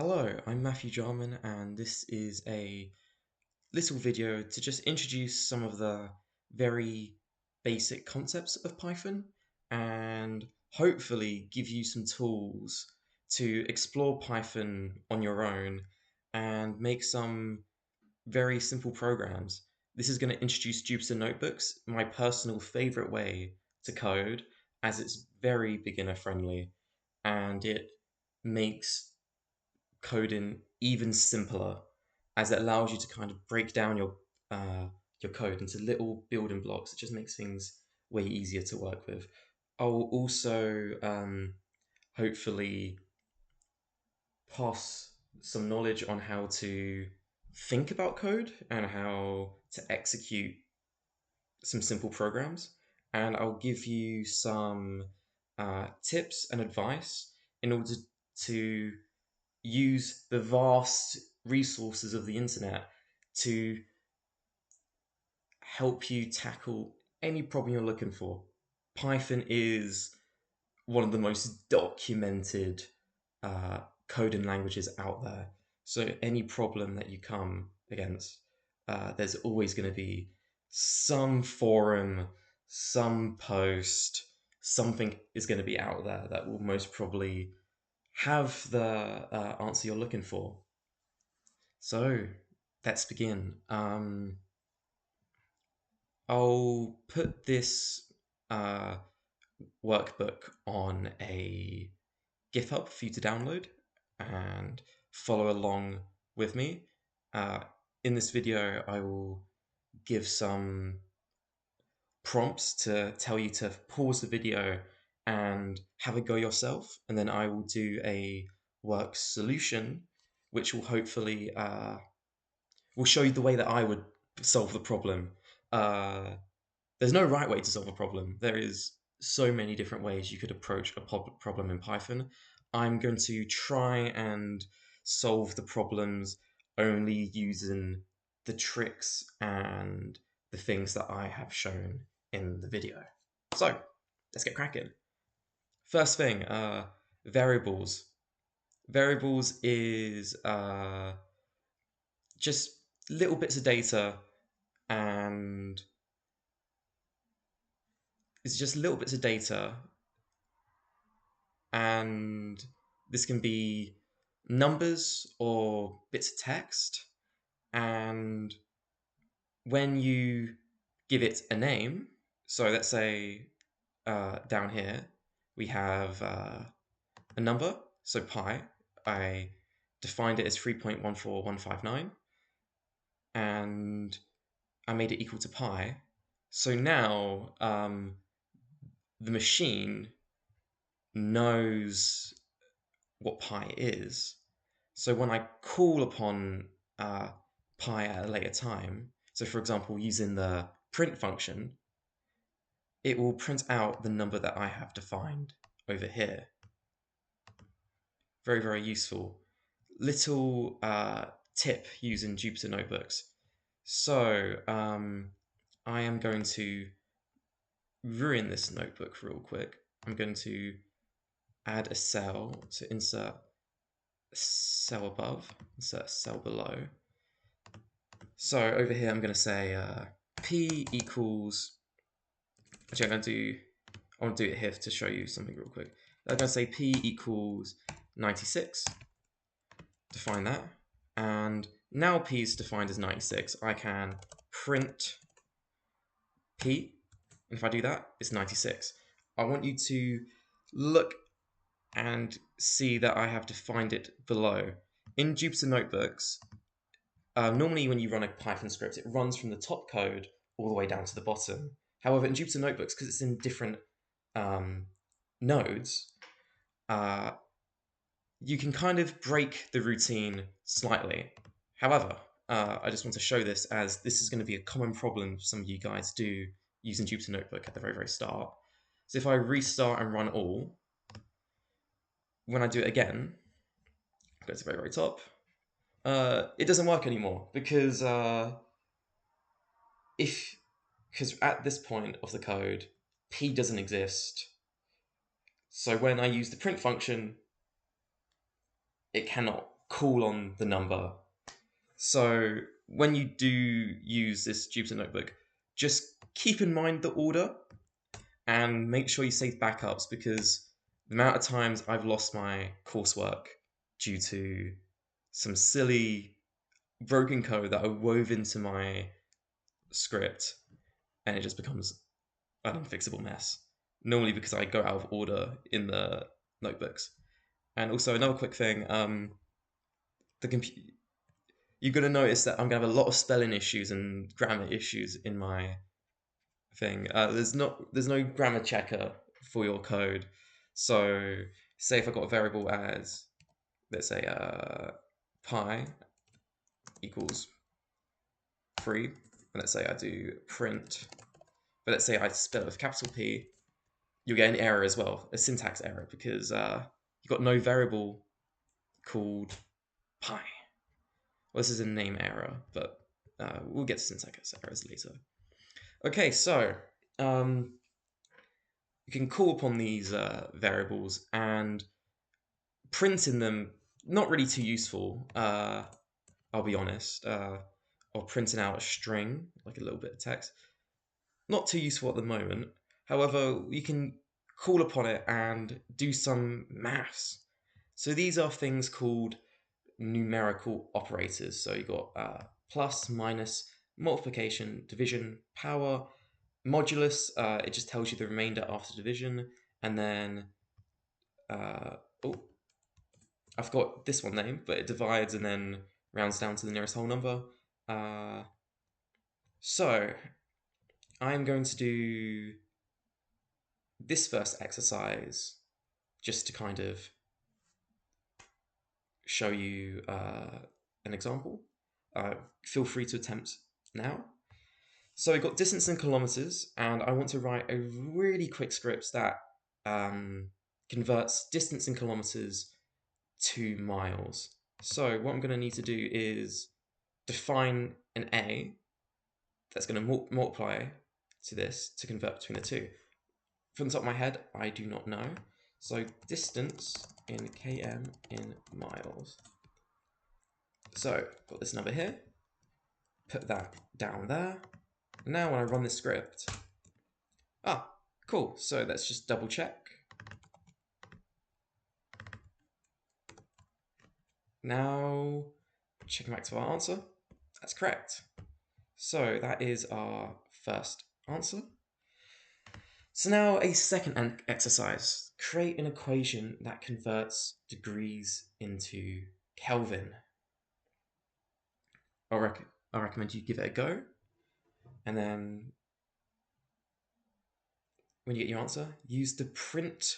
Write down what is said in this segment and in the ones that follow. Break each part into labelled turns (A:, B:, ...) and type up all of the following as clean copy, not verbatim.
A: Hello, I'm Matthew Jarman, and this is a little video to just introduce some of the very basic concepts of Python and hopefully give you some tools to explore Python on your own and make some very simple programs. This is going to introduce Jupyter Notebooks, my personal favorite way to code, as it's very beginner friendly and it makes coding even simpler, as it allows you to kind of break down your code into little building blocks. It just makes things way easier to work with. I'll also hopefully pass some knowledge on how to think about code and how to execute some simple programs. And I'll give you some tips and advice in order to use the vast resources of the internet to help you tackle any problem you're looking for. Python is one of the most documented uh, coding languages out there. So any problem that you come against, there's always going to be some forum, some post, something is going to be out there that will most probably have the answer you're looking for. So let's begin. I'll put this uh, workbook on a GitHub for you to download and follow along with me. Uh, in this video, I will give some prompts to tell you to pause the video and have a go yourself, and then I will do a work solution, which will hopefully will show you the way that I would solve the problem. Uh, there's no right way to solve a problem. There is so many different ways you could approach a problem in Python. I'm going to try and solve the problems only using the tricks and the things that I have shown in the video. So let's get cracking. First thing, variables. Variables is just little bits of data, and it's just little bits of data, and this can be numbers or bits of text. And when you give it a name, so let's say down here we have a number, so pi. I defined it as 3.14159, and I made it equal to pi. So now the machine knows what pi is. So when I call upon pi at a later time, so for example, using the print function, it will print out the number that I have defined over here. Very, very useful. Little tip using Jupyter Notebooks. So I am going to ruin this notebook real quick. I'm going to add a cell, so insert a cell above, insert a cell below. So over here I'm going to say p equals, actually I want to do it here to show you something real quick. I'm going to say p equals 96, define that, and now p is defined as 96. I can print p, and if I do that, it's 96. I want you to look and see that I have defined it below. In Jupyter Notebooks, normally when you run a Python script, it runs from the top code all the way down to the bottom. However, in Jupyter Notebooks, because it's in different nodes, you can kind of break the routine slightly. However, I just want to show this, as this is going to be a common problem some of you guys do using Jupyter Notebook at the very, very start. So if I restart and run all, when I do it again, go to the very, very top, it doesn't work anymore because at this point of the code, p doesn't exist. So when I use the print function, it cannot call on the number. So when you do use this Jupyter Notebook, just keep in mind the order and make sure you save backups, because the amount of times I've lost my coursework due to some silly broken code that I wove into my script, and it just becomes an unfixable mess. Normally because I go out of order in the notebooks. And also another quick thing, you're gonna notice that I'm gonna have a lot of spelling issues and grammar issues in my thing. There's no grammar checker for your code. So say if I got a variable as, let's say pi equals 3, and let's say I do print, but let's say I spell it with capital P, you'll get an error as well, a syntax error, because you've got no variable called pi. Well, this is a name error, but we'll get to syntax errors later. Okay, so you can call upon these variables, and printing them, not really too useful, I'll be honest, or printing out a string, like a little bit of text. Not too useful at the moment. However, you can call upon it and do some maths. So these are things called numerical operators. So you've got plus, minus, multiplication, division, power, modulus. It just tells you the remainder after division. And then, oh, I forgot this one name, but it divides and then rounds down to the nearest whole number. So I'm going to do this first exercise just to kind of show you an example. Feel free to attempt now. So we've got distance in kilometers, and I want to write a really quick script that converts distance in kilometers to miles. So what I'm going to need to do is define an A that's going to multiply to this to convert between the two. From the top of my head, I do not know. So distance in km in miles. So got this number here, put that down there. Now when I run this script, cool. So let's just double check. Now checking back to our answer, that's correct. So that is our first answer. So now a second exercise. Create an equation that converts degrees into Kelvin. I recommend you give it a go. And then when you get your answer, use the print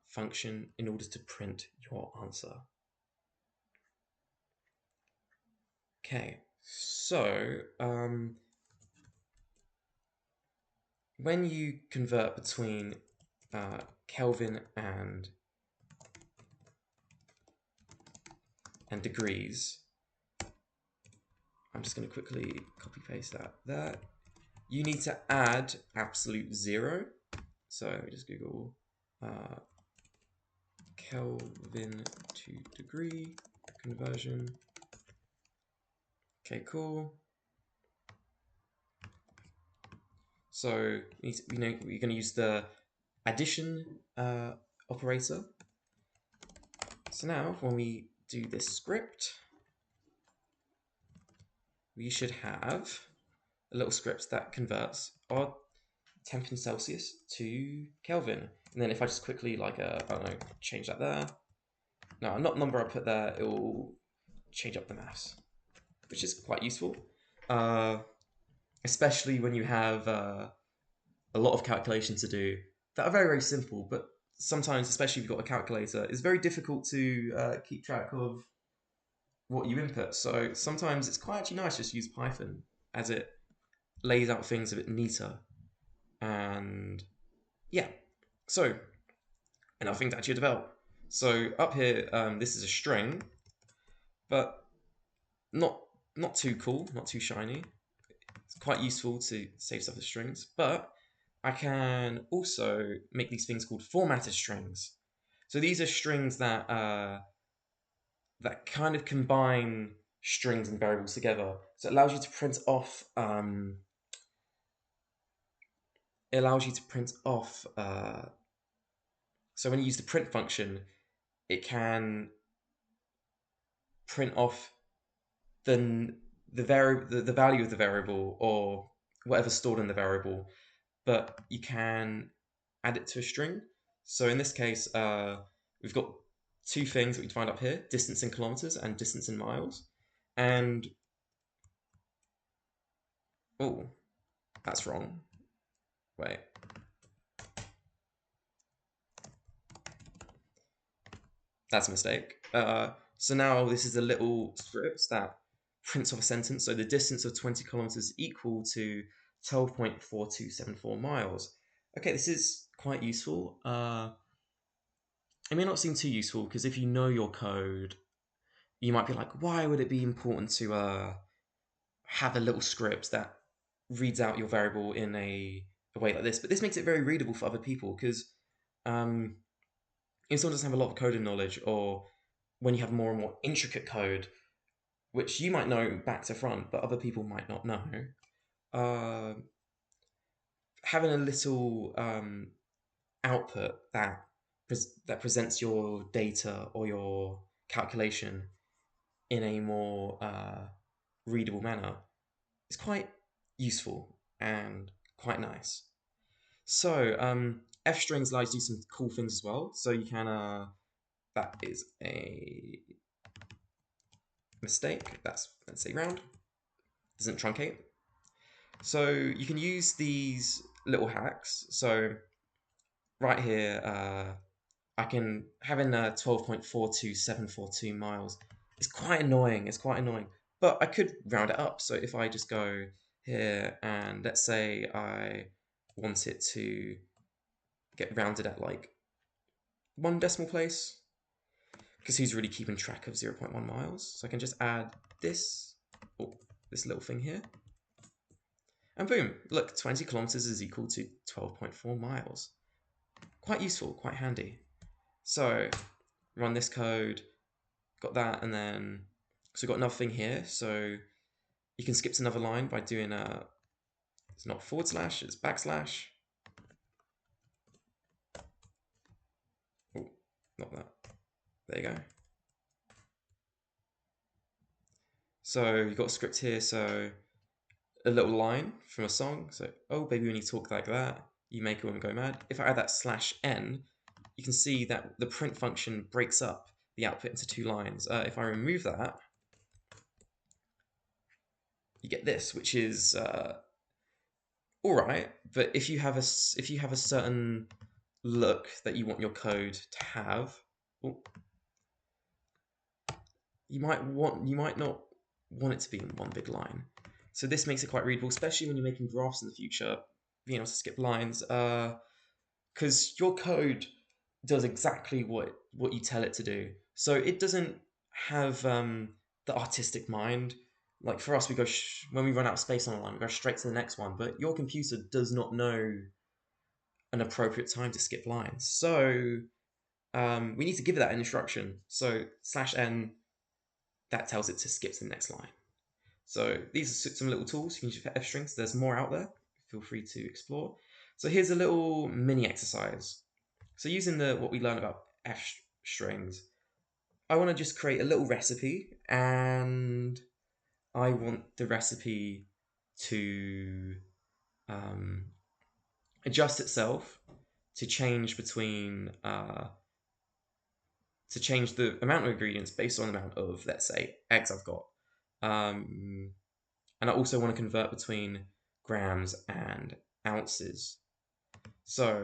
A: function in order to print your answer. Okay, so when you convert between Kelvin and degrees, I'm just going to quickly copy paste that there. You need to add absolute zero. So let me just Google Kelvin to degree conversion. Okay, cool. So you know you're going to use the addition operator. So now when we do this script, we should have a little script that converts our temp in Celsius to Kelvin. And then if I just quickly, like, I don't know, change that there. No, not number I put there, it will change up the maths, which is quite useful. Especially when you have a lot of calculations to do that are very, very simple, but sometimes, especially if you've got a calculator, it's very difficult to keep track of what you input. So sometimes it's quite actually nice just to use Python, as it lays out things a bit neater. And yeah, so another thing to actually develop. So up here, this is a string, but not too cool, not too shiny. It's quite useful to save stuff as strings, but I can also make these things called formatted strings. So these are strings that that kind of combine strings and variables together. So it allows you to print off. It allows you to print off. So when you use the print function, it can print off the value of the variable or whatever's stored in the variable, but you can add it to a string. So in this case, we've got two things that we find up here: distance in kilometers and distance in miles. And oh, that's wrong. Wait. That's a mistake. So now this is a little script that prints off a sentence. So the distance of 20 kilometers is equal to 12.4274 miles. Okay, this is quite useful. It may not seem too useful because if you know your code, you might be like, why would it be important to have a little script that reads out your variable in a way like this? But this makes it very readable for other people because if someone doesn't have a lot of coding knowledge, or when you have more and more intricate code, which you might know back to front, but other people might not know, uh, having a little output that presents your data or your calculation in a more readable manner is quite useful and quite nice. So F strings allows you to do some cool things as well. So you can that is a mistake. That's, let's say, round. Doesn't truncate. So you can use these little hacks. So right here, I can having 12.42742 miles. It's quite annoying. It's quite annoying. But I could round it up. So if I just go here and let's say I want it to get rounded at like 1 decimal place, because who's really keeping track of 0.1 miles? So I can just add this, this little thing here. And boom, look, 20 kilometers is equal to 12.4 miles. Quite useful, quite handy. So run this code, got that, and then, so we've got another thing here. So you can skip to another line by doing it's not forward slash, it's backslash. Oh, not that. There you go. So you've got a script here, so a little line from a song. So, oh, baby, when you talk like that, you make a woman go mad. If I add that /n, you can see that the print function breaks up the output into 2 lines. If I remove that, you get this, which is all right. But if you have a certain look that you want your code to have, you might not want it to be in one big line. So this makes it quite readable, especially when you're making graphs in the future, being able to skip lines, because your code does exactly what you tell it to do. So it doesn't have the artistic mind. Like for us, we go when we run out of space on a line, we go straight to the next one. But your computer does not know an appropriate time to skip lines. So we need to give it that instruction. So /n, that tells it to skip to the next line. So these are some little tools you can use for F strings. There's more out there. Feel free to explore. So here's a little mini exercise. So using what we learned about F strings, I want to just create a little recipe, and I want the recipe to adjust itself to change between to change the amount of ingredients based on the amount of, let's say, eggs I've got. And I also want to convert between grams and ounces. So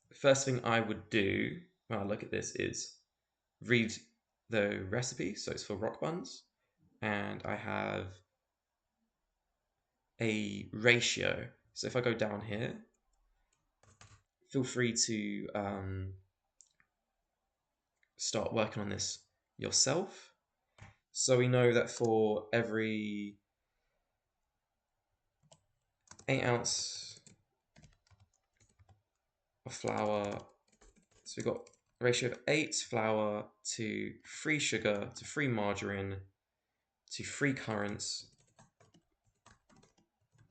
A: the first thing I would do when I look at this is read the recipe. So it's for rock buns, and I have a ratio. So if I go down here, feel free to start working on this yourself. So we know that for every 8 ounce of flour, so we've got a ratio of 8 flour to 3 sugar to 3 margarine to 3 currants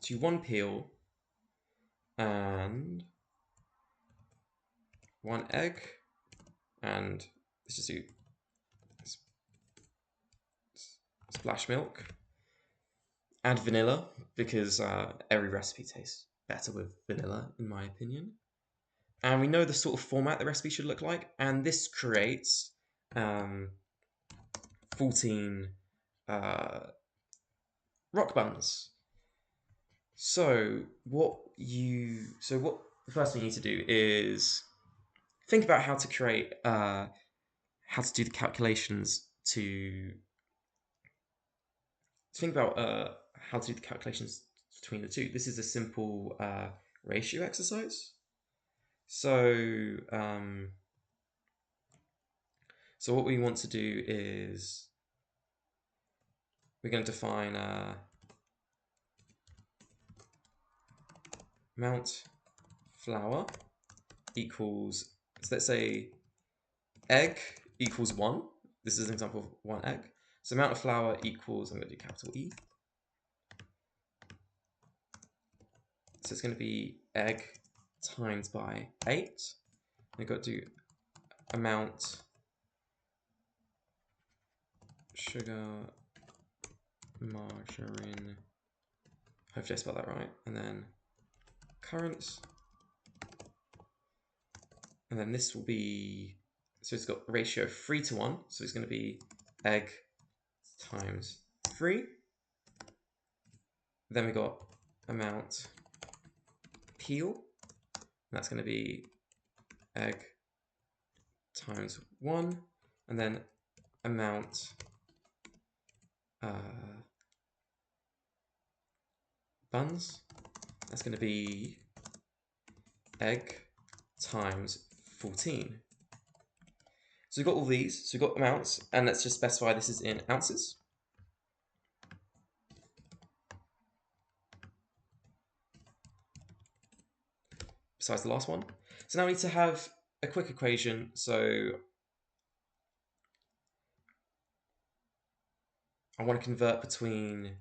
A: to 1 peel and 1 egg, and let's just do splash milk. Add vanilla, because every recipe tastes better with vanilla, in my opinion. And we know the sort of format the recipe should look like, and this creates 14 rock buns. So the first thing you need to do is think about how to create how to do the calculations to think about how to do the calculations between the two. This is a simple ratio exercise. So so what we want to do is we're going to define amount flour equals, so let's say egg equals 1. This is an example of 1 egg. So amount of flour equals, I'm going to do capital E. So it's going to be egg times by 8. We've got to do amount sugar, margarine, hopefully I spelled that right, and then currants. And then this will be, so it's got a ratio of 3 to 1, so it's going to be egg times 3. Then we got amount peel, and that's going to be egg times 1, and then amount buns, that's going to be egg times 14. So we've got all these, so we've got amounts, and let's just specify this is in ounces. Besides the last one. So now we need to have a quick equation, so I want to convert between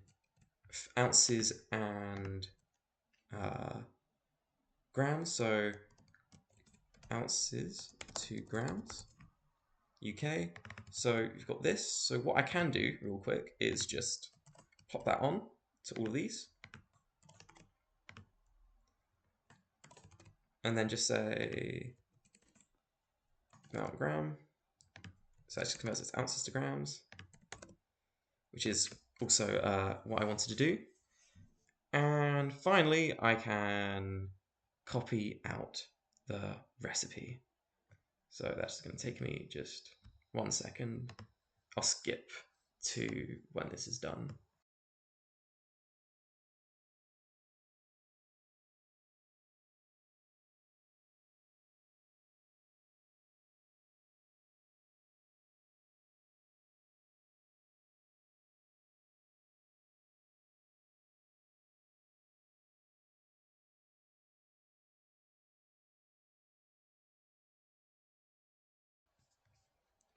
A: ounces and grams, so ounces to grams, UK. So you've got this. So what I can do real quick is just plop that on to all of these. And then just say amount gram. So that just converts it to ounces to grams, which is also what I wanted to do. And finally, I can copy out the recipe. So that's going to take me just 1 second. I'll skip to when this is done.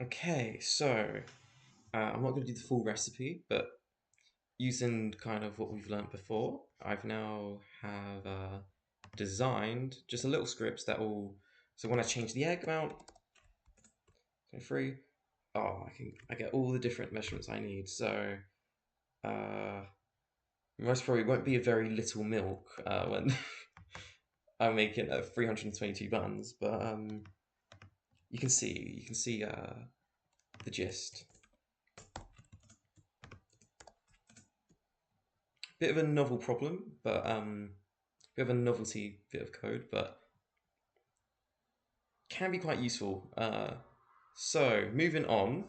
A: Okay, so I'm not going to do the full recipe, but using kind of what we've learned before, I've now have designed just a little script that will. So when I change the egg amount, 23, I get all the different measurements I need. So most probably won't be a very little milk when I'm making 322 buns, but you can see the gist. Bit of a novel problem, but bit of a novelty bit of code, but can be quite useful. So moving on,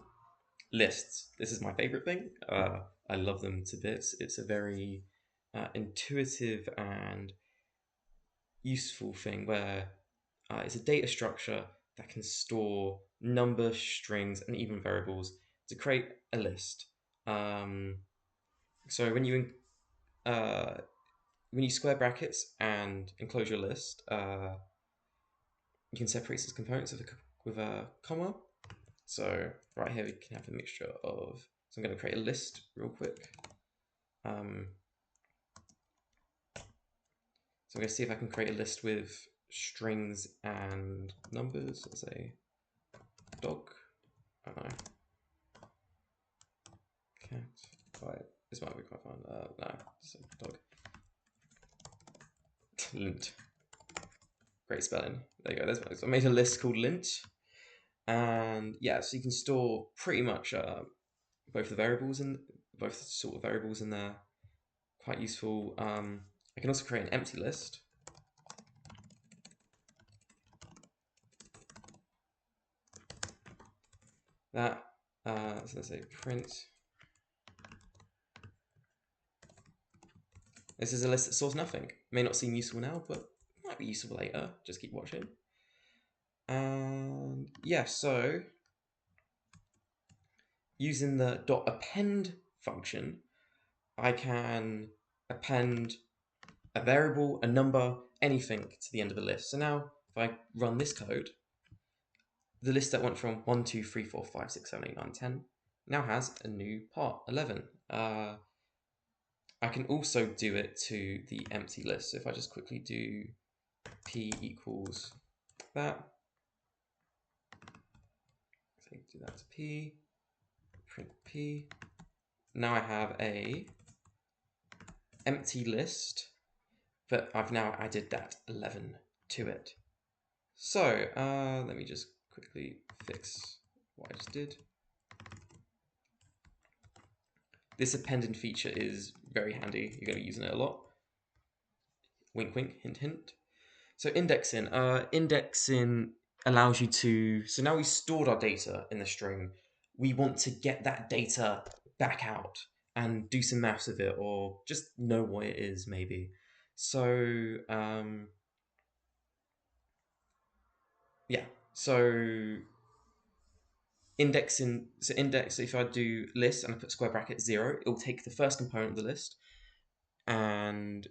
A: lists. This is my favorite thing. I love them to bits. It's a very intuitive and useful thing where it's a data structure that can store numbers, strings, and even variables to create a list. So when you square brackets and enclose your list, you can separate its components of with a comma. So right here we can have a mixture of, so I'm going to create a list real quick. So I'm going to see if I can create a list with strings and numbers. Let's say dog, I don't know, cat, quiet. This might be quite fun. No, it's a dog. Lint. Great spelling. There you go. So I made a list called lint. And yeah, so you can store pretty much both the variables in both sort of variables in there. Quite useful. I can also create an empty list. That so let's say print. This is a list that stores nothing. May not seem useful now, but might be useful later. Just keep watching. And yeah, so using the .append function, I can append a variable, a number, anything to the end of the list. So now if I run this code, the list that went from 1, 2, 3, 4, 5, 6, 7, 8, 9, 10 now has a new part, 11. I can also do it to the empty list. So if I just quickly do p equals that, so do that to p, print p. Now I have a empty list, but I've now added that 11 to it. So let me just quickly fix what I just did. This appending feature is very handy. You're going to be using it a lot. Wink, wink, hint, hint. So indexing. Indexing allows you to, so now we stored our data in the string. We want to get that data back out and do some maths with it, or just know what it is maybe. So yeah, so indexing, so index, if I do list and I put square bracket 0, it'll take the first component of the list, and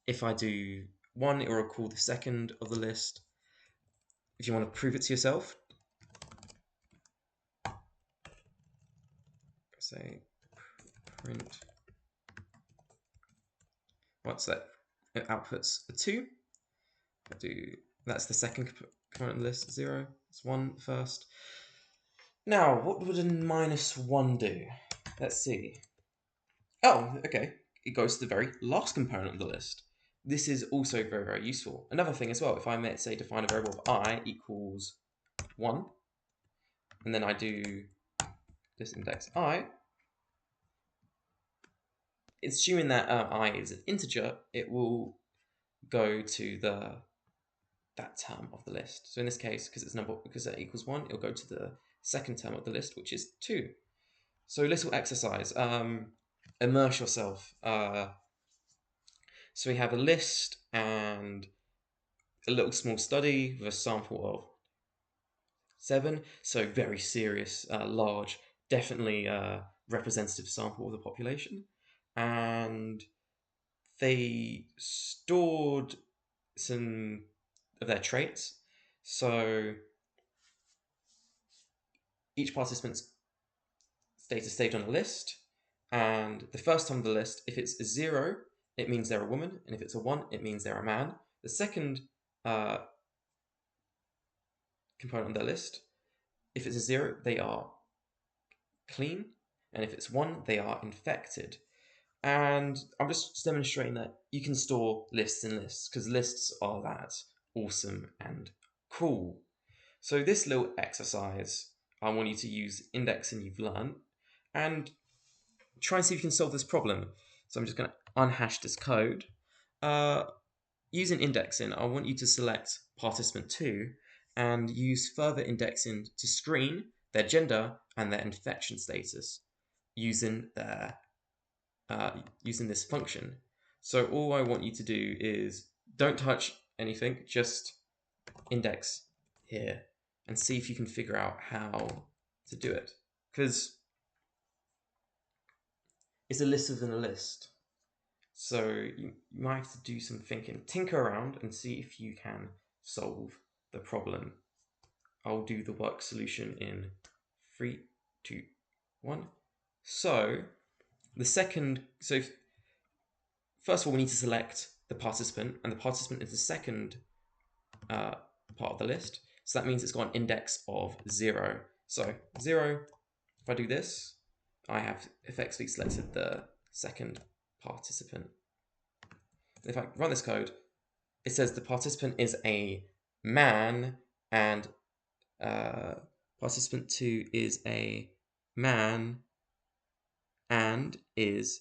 A: if I do 1, it will recall the second of the list. If you want to prove it to yourself, say print, what's that? It outputs a 2. I do, that's the second component of the list, 0. It's 1 first. Now, what would a -1 do? Let's see. Oh, okay. It goes to the very last component of the list. This is also very, very useful. Another thing as well, if I say define a variable of I equals 1, and then I do this index I, assuming that I is an integer, it will go to that term of the list. So in this case, because that equals 1, it'll go to the second term of the list, which is 2. So a little exercise, immerse yourself. So we have a list and a little small study with a sample of 7. So very serious, large, definitely representative sample of the population. And they stored some of their traits. So each participant's data stayed on a list, and the first time on the list, if it's a 0, it means they're a woman, and if it's a 1, it means they're a man. The second component on their list, if it's a 0, they are clean, and if it's 1, they are infected. And I'm just demonstrating that you can store lists in lists, because lists are that awesome and cool. So this little exercise, I want you to use indexing you've learned, and try and see if you can solve this problem. So I'm just going to unhash this code. Using indexing, I want you to select participant 2 and use further indexing to screen their gender and their infection status using this function. So all I want you to do is don't touch anything, just index here and see if you can figure out how to do it. Because it's a list within a list. So you might have to do some thinking. Tinker around and see if you can solve the problem I'll do the work solution in 3, 2, 1. So first of all, we need to select the participant, and the participant is the second part of the list. So that means it's got an index of 0. So 0, if I do this, I have effectively selected the second participant. If I run this code, it says the participant is a man, and participant 2 is a man and is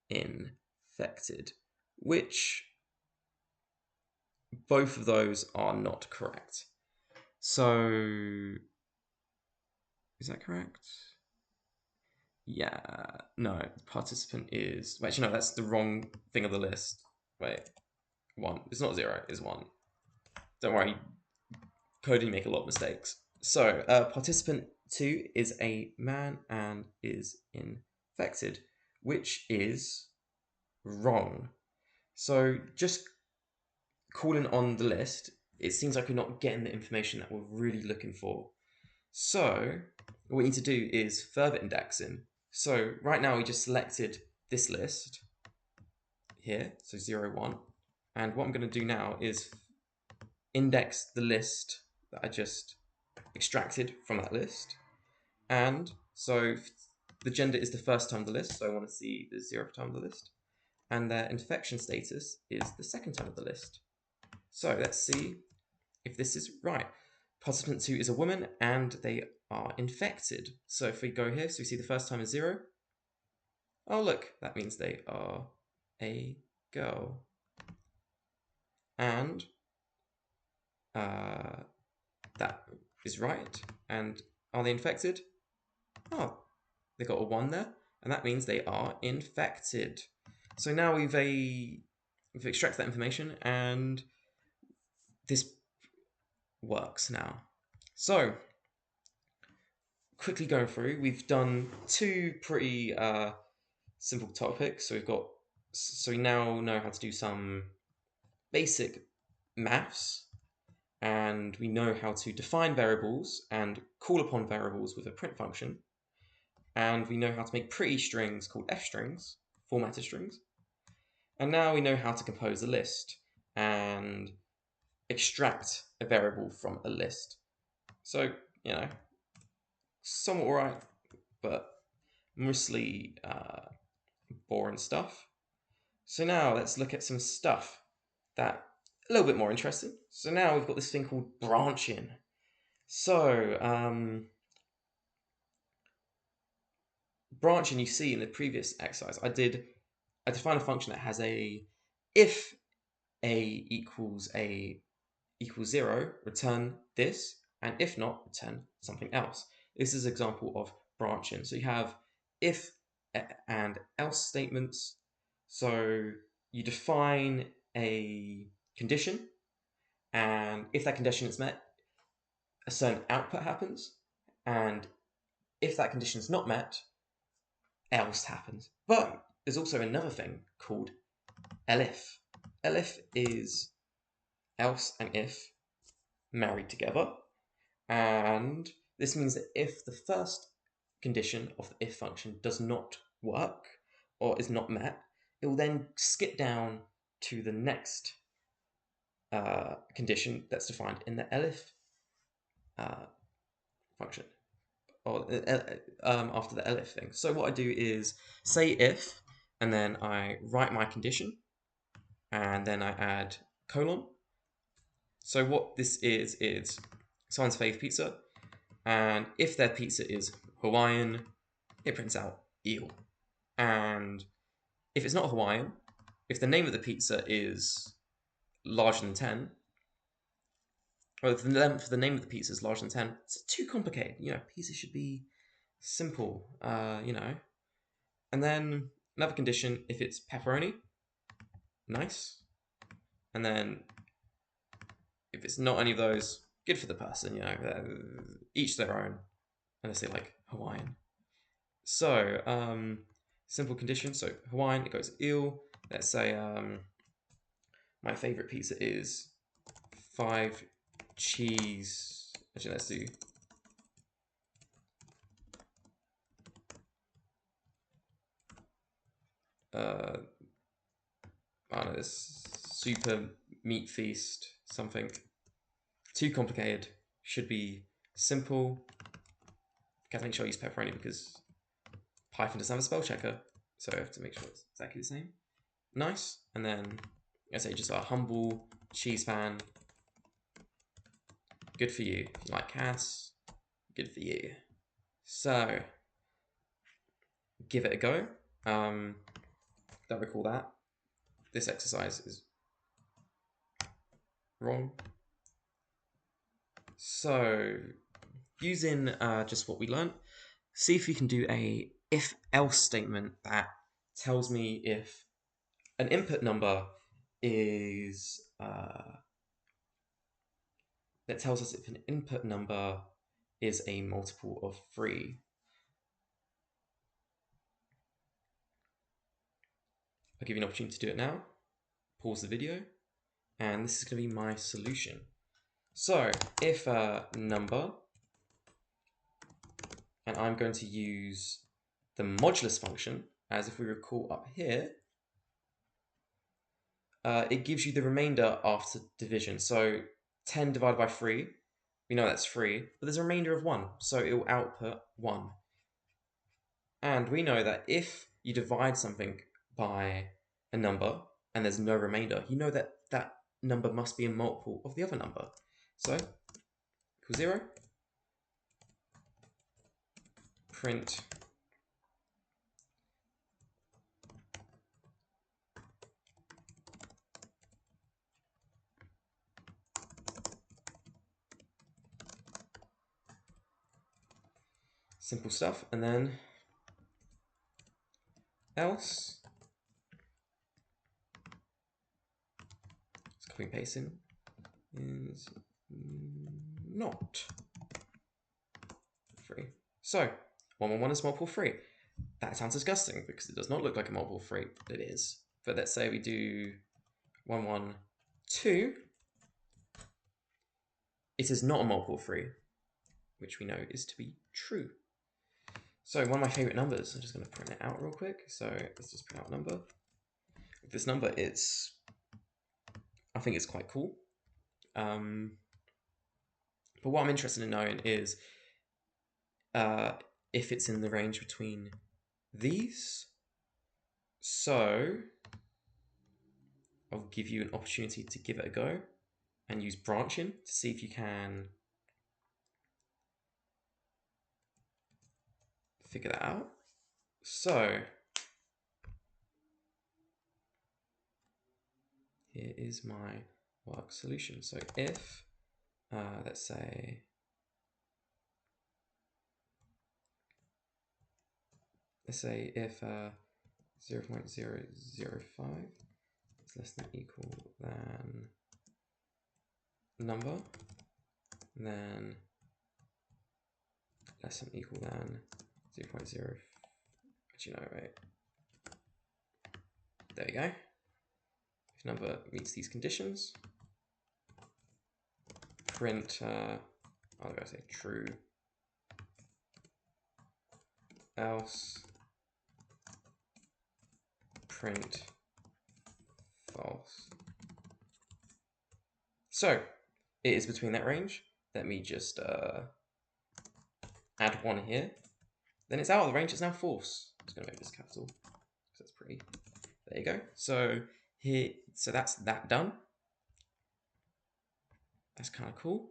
A: infected, which both of those are not correct. So, is that correct? Yeah, no, participant is, actually no, that's the wrong thing of the list. Wait, 1, it's not 0, it's 1. Don't worry, coding make a lot of mistakes. So, participant 2 is a man and is infected, which is wrong. So, just calling on the list, it seems like we're not getting the information that we're really looking for. So, what we need to do is further indexing. So, right now we just selected this list here, so 0, 1. And what I'm going to do now is index the list that I just extracted from that list. And so the gender is the first time of the list, so I want to see the 0th time of the list. And their infection status is the second time of the list. So let's see if this is right. Participant 2 is a woman and they are infected. So if we go here, so we see the first time is 0. Oh look, that means they are a girl. And that is right. And are they infected? Oh, they got a 1 there, and that means they are infected. So now we've extracted that information, and this works now. So quickly going through, we've done 2 pretty simple topics. So we now know how to do some basic maths, and we know how to define variables and call upon variables with a print function. And we know how to make pretty strings called f strings, formatted strings. And now we know how to compose a list and extract a variable from a list. So, somewhat alright, but mostly boring stuff. So now let's look at some stuff that a little bit more interesting. So now we've got this thing called branching. So, branching, you see in the previous exercise, I defined a function that has if a equals 0, return this, and if not, return something else. This is an example of branching. So you have if and else statements. So you define a condition, and if that condition is met, a certain output happens, and if that condition is not met, else happens. But there's also another thing called elif. Elif is else and if married together, and this means that if the first condition of the if function does not work or is not met, it will then skip down to the next condition that's defined in the elif function, or after the elif thing. So what I do is say if, and then I write my condition, and then I add colon. So what this is someone's fave pizza, and if their pizza is Hawaiian, it prints out eel. And if it's not Hawaiian, if the name of the pizza is larger than 10, or if the name of the pizza is larger than 10, it's too complicated. Pizza should be simple, And then another condition, if it's pepperoni, nice. And then if it's not any of those, good for the person, each their own, unless they like Hawaiian. So, simple condition. So Hawaiian, it goes eel. Let's say my favorite pizza is 5 cheese Actually, let's do I don't know, this super meat feast something. Too complicated. Should be simple. Gotta make sure I use pepperoni because Python doesn't have a spell checker, so I have to make sure it's exactly the same. Nice. And then I say just a humble cheese fan. Good for you. If you like cats, good for you. So give it a go. Don't recall that. This exercise is wrong. So using just what we learned, see if you can do a if-else statement that tells me if an input number is that tells us if an input number is a multiple of 3. I'll give you an opportunity to do it now. Pause the video, and this is going to be my solution. So if a number, and I'm going to use the modulus function, as if we recall up here, it gives you the remainder after division. So 10 divided by 3, we know that's 3, but there's a remainder of 1, so it will output 1. And we know that if you divide something by a number and there's no remainder, you know that that number must be a multiple of the other number. So equals 0, print simple stuff, and then else, let's copy and paste in, is not 3. So 111 is multiple 3. That sounds disgusting because it does not look like a multiple 3, but it is. But let's say we do 112. It is not a multiple 3, which we know is to be true. So one of my favorite numbers, I'm just going to print it out real quick. So let's just print out a number. This number is, I think it's quite cool. But what I'm interested in knowing is if it's in the range between these. So I'll give you an opportunity to give it a go and use branching to see if you can figure that out. So here is my work solution. So if, let's say, if 0.005 is less than equal than number, then less than equal than 0.0, actually no, wait, there we go. If number meets these conditions, print, I'm going to say true, else, print false. So it is between that range. Let me just add 1 here. Then it's out of the range, it's now false. I'm just going to make this capital because that's pretty. There you go. So here, so that's that done. That's kind of cool.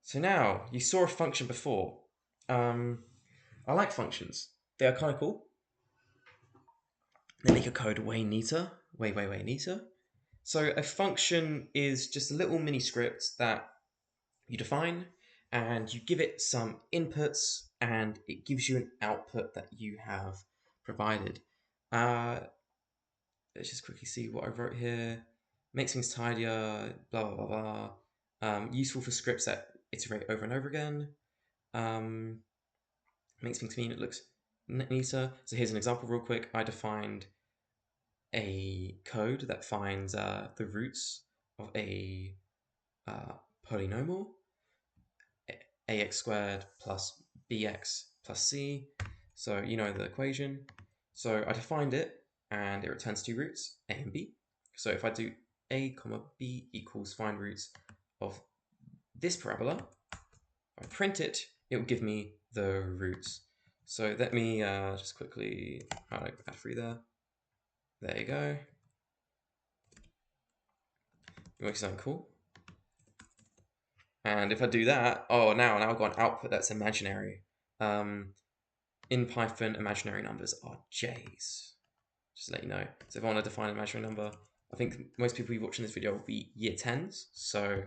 A: So now you saw a function before. I like functions. They are kind of cool. They make your code way neater, way neater. So a function is just a little mini script that you define and you give it some inputs and it gives you an output that you have provided. Let's just quickly see what I wrote here. Makes things tidier, blah, blah, blah, blah. Useful for scripts that iterate over and over again. Makes things mean it looks neater. So here's an example real quick. I defined a code that finds the roots of a polynomial. ax squared plus bx plus c. So you know the equation. So I defined it, and it returns two roots, a and b. So if I do a comma b equals find roots of this parabola, if I print it, it will give me the roots. So let me just quickly add free there. There you go. It makes something cool. And if I do that, oh, now I've got an output that's imaginary. In Python, imaginary numbers are J's. Just to let you know. So if I want to define an imaginary number, I think most people who are watching this video will be year 10s, so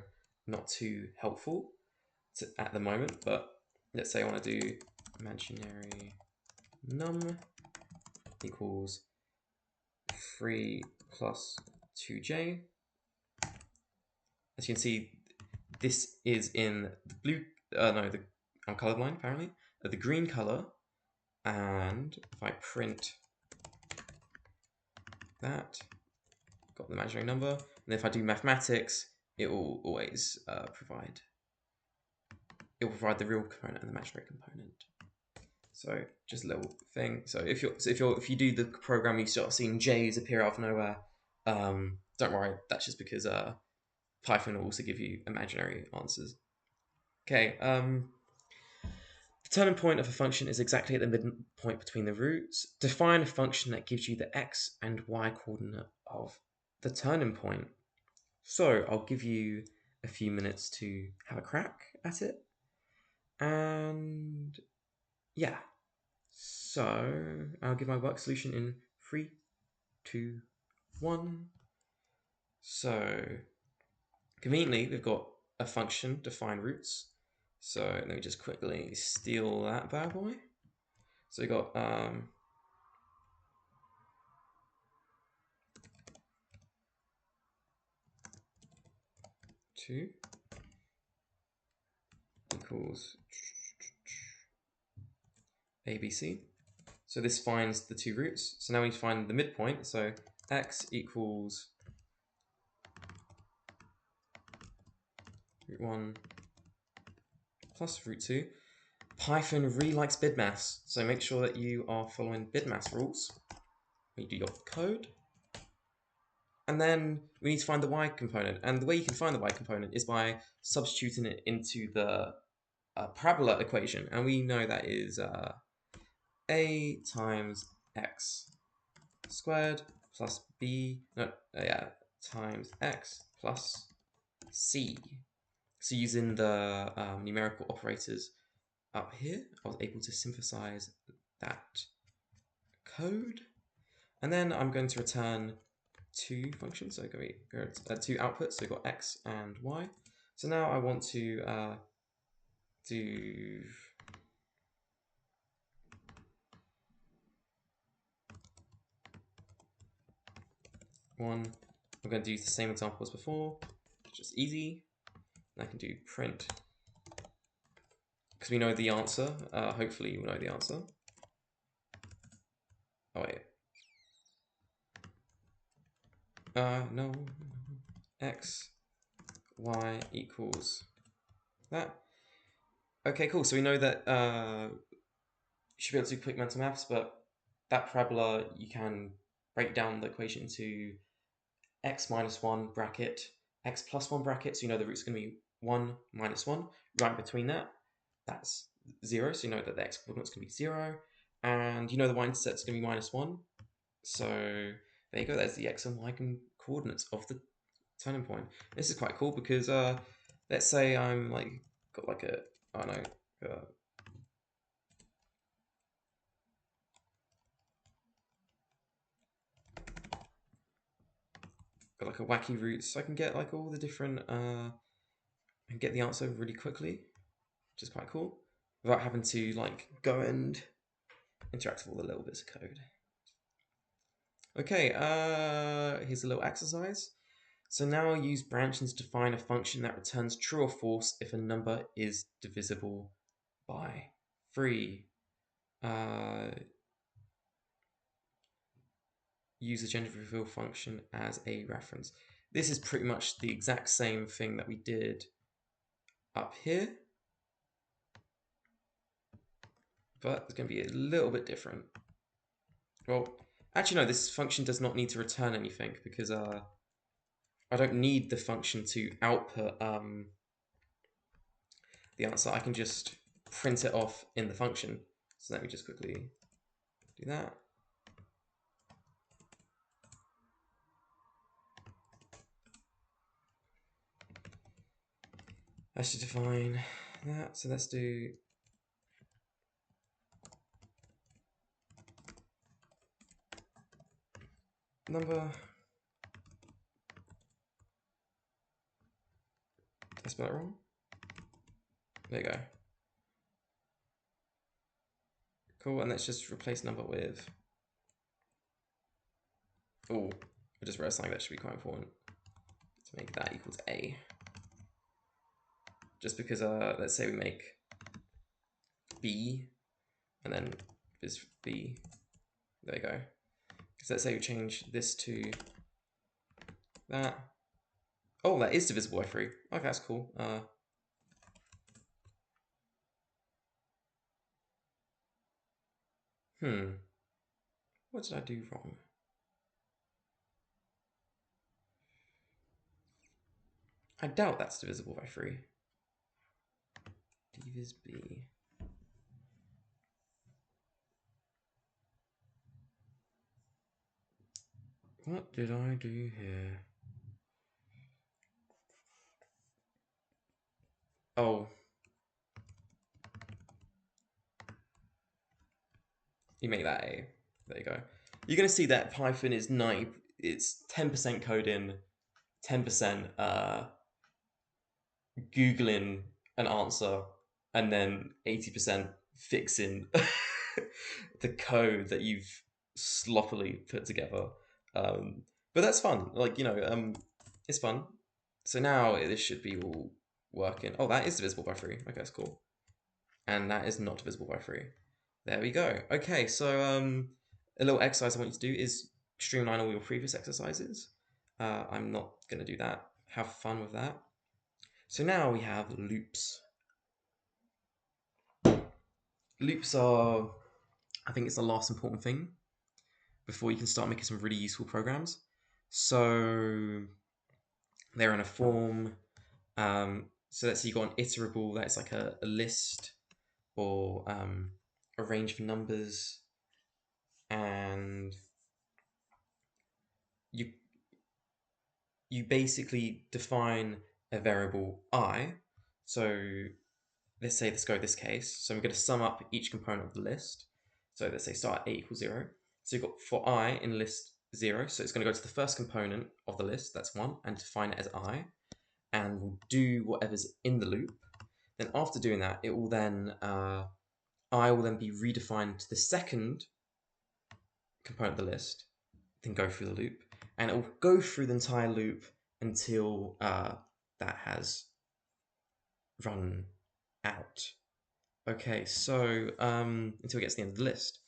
A: not too helpful at the moment. But let's say I want to do imaginary num equals 3 plus 2j. As you can see, this is in the blue, I'm colorblind apparently, the green color. And if I print that, got the imaginary number. And if I do mathematics, it will always provide the real component and the imaginary component. So just a little thing. So if you do the program, you start seeing J's appear out of nowhere. Don't worry, that's just because Python will also give you imaginary answers. Okay. The turning point of a function is exactly at the midpoint between the roots. Define a function that gives you the x and y coordinate of the turning point. So I'll give you a few minutes to have a crack at it. And yeah, so I'll give my work solution in 3, 2, 1. So conveniently, we've got a function define roots. So let me just quickly steal that bad boy. So we got 2 equals ABC. So this finds the two roots. So now we need to find the midpoint. So x equals root 1 plus root 2. Python really likes BidMaths, so make sure that you are following BidMaths rules when you do your code. And then we need to find the y component. And the way you can find the y component is by substituting it into the parabola equation. And we know that is a times x squared plus times x plus c. So using the numerical operators up here, I was able to synthesize that code. And then I'm going to return two functions. So two outputs. So we've got x and y. So now I want to do one. I'm going to do the same example as before. It's just easy. And I can do print because we know the answer. Hopefully you know the answer. Oh wait. No. X, y equals that. Okay, cool. So we know that you should be able to do quick mental maths, but that parabola, you can break down the equation into x minus 1 bracket, x plus 1 bracket. So you know the root's going to be 1 minus 1. Right between that, that's 0. So you know that the x coordinate's going to be 0. And you know the y-intercept's going to be minus 1. So there you go. There's the x and y coordinates of the turning point. This is quite cool because let's say I'm got like a, I don't know, got like a wacky route, so I can get like all the different and get the answer really quickly, which is quite cool, without having to like go and interact with all the little bits of code. Okay, here's a little exercise. So now I'll use branching to define a function that returns true or false if a number is divisible by 3. Use the gender reveal function as a reference. This is pretty much the exact same thing that we did up here. but it's going to be a little bit different. Well, actually no, this function does not need to return anything because I don't need the function to output the answer. I can just print it off in the function. So let me just quickly do that. I should define that. So let's do number. Did I spell it wrong? There you go. Cool, and let's just replace number with. Oh, I just realized something that should be quite important. To make that equal to A. Just because, let's say we make B, and then this B. There you go. So let's say we change this to that. Oh, that is divisible by 3. Okay, that's cool. What did I do wrong? I doubt that's divisible by 3. Divis B. What did I do here? Oh. You make that A. There you go. You're going to see that Python is 90. It's 10% coding, 10% Googling an answer, and then 80% fixing the code that you've sloppily put together. But that's fun. Like, it's fun. So now this should be all working. Oh, that is divisible by 3. Okay, that's cool. And that is not divisible by 3. There we go. Okay, so a little exercise I want you to do is streamline all your previous exercises. I'm not going to do that. Have fun with that. So now we have loops. Loops are, I think it's the last important thing before you can start making some really useful programs. So they're in a form. So let's say you got an iterable that's like a list or a range of numbers, and you basically define a variable I. So let's say let's go this case. So we're going to sum up each component of the list. So let's say start at A equals 0. So you've got for I in list 0. So it's going to go to the first component of the list, that's 1, and define it as I. And we'll do whatever's in the loop. Then after doing that, it will then I will then be redefined to the second component of the list, then go through the loop, and it will go through the entire loop until that has run out. Okay, so until it gets to the end of the list,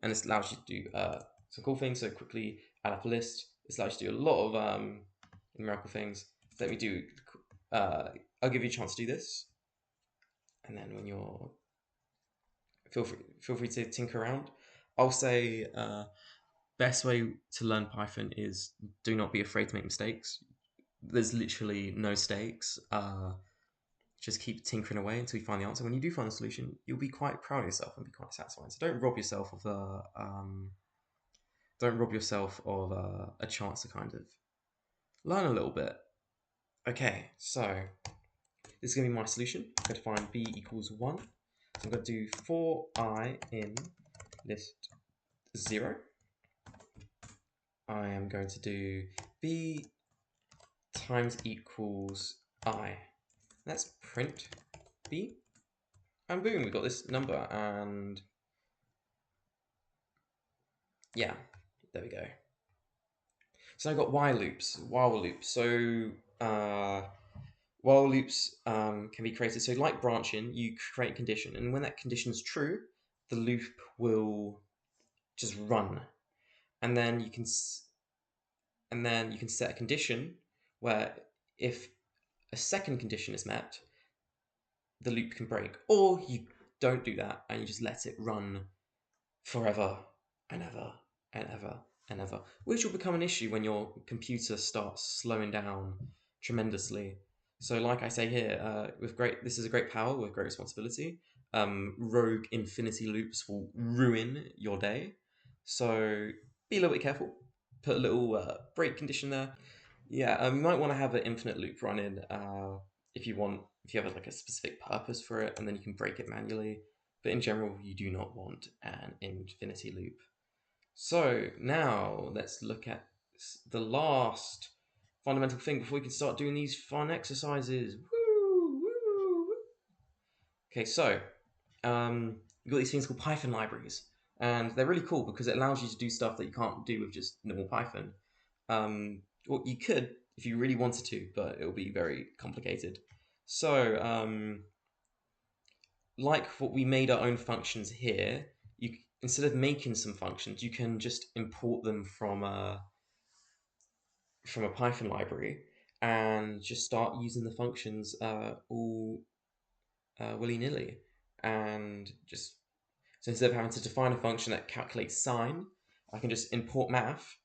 A: and this allows you to do some cool things. So quickly add up a list. This allows you to do a lot of numerical things. Let me do. I'll give you a chance to do this, and then when you're feel free to tinker around. I'll say best way to learn Python is do not be afraid to make mistakes. There's literally no stakes. Just keep tinkering away until you find the answer. When you do find the solution, you'll be quite proud of yourself and be quite satisfied. So don't rob yourself of a chance to kind of learn a little bit. Okay, so this is going to be my solution. I'm going to find b equals 1. So I'm going to do for I in list 0. I am going to do b times equals I. Let's print b. And boom, we've got this number, and yeah, there we go. So I've got while loops. So while loops can be created. So like branching, you create a condition, and when that condition is true, the loop will just run, and then you can set a condition where if a second condition is met, the loop can break, or you don't do that, and you just let it run forever and ever and ever and ever, which will become an issue when your computer starts slowing down tremendously. So, like I say here, this is a great power with great responsibility. Rogue infinity loops will ruin your day, so be a little bit careful. Put a little break condition there. Yeah, you might want to have an infinite loop running if you want, if you have like a specific purpose for it, and then you can break it manually. But in general, you do not want an infinity loop. So now let's look at the last fundamental thing before we can start doing these fun exercises. Woo, woo, woo. Okay, so you've got these things called Python libraries, and they're really cool because it allows you to do stuff that you can't do with just normal Python. Well, you could if you really wanted to, but it will be very complicated. So, like what we made our own functions here, you instead of making some functions, you can just import them from a Python library and just start using the functions all willy nilly, and just so instead of having to define a function that calculates sine, I can just import math.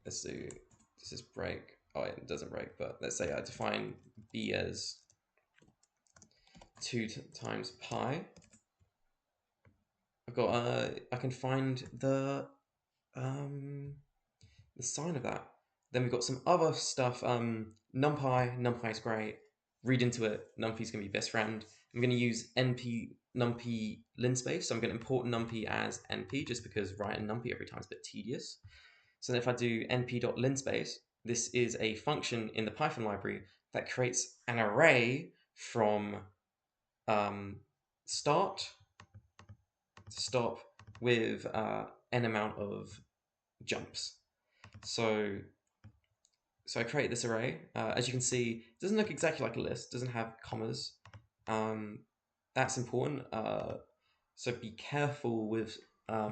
A: Let's do, does this break? Oh, it doesn't break, but let's say I define b as 2 times pi. I've got I can find the sine of that. Then we've got some other stuff. NumPy is great. Read into it. NumPy's gonna be best friend. I'm gonna use numpy linspace. So I'm gonna import numpy as np just because writing numpy every time is a bit tedious. So then if I do np.linspace, this is a function in the Python library that creates an array from start to stop with n amount of jumps. So I create this array. As you can see, it doesn't look exactly like a list. It doesn't have commas. That's important. So be careful with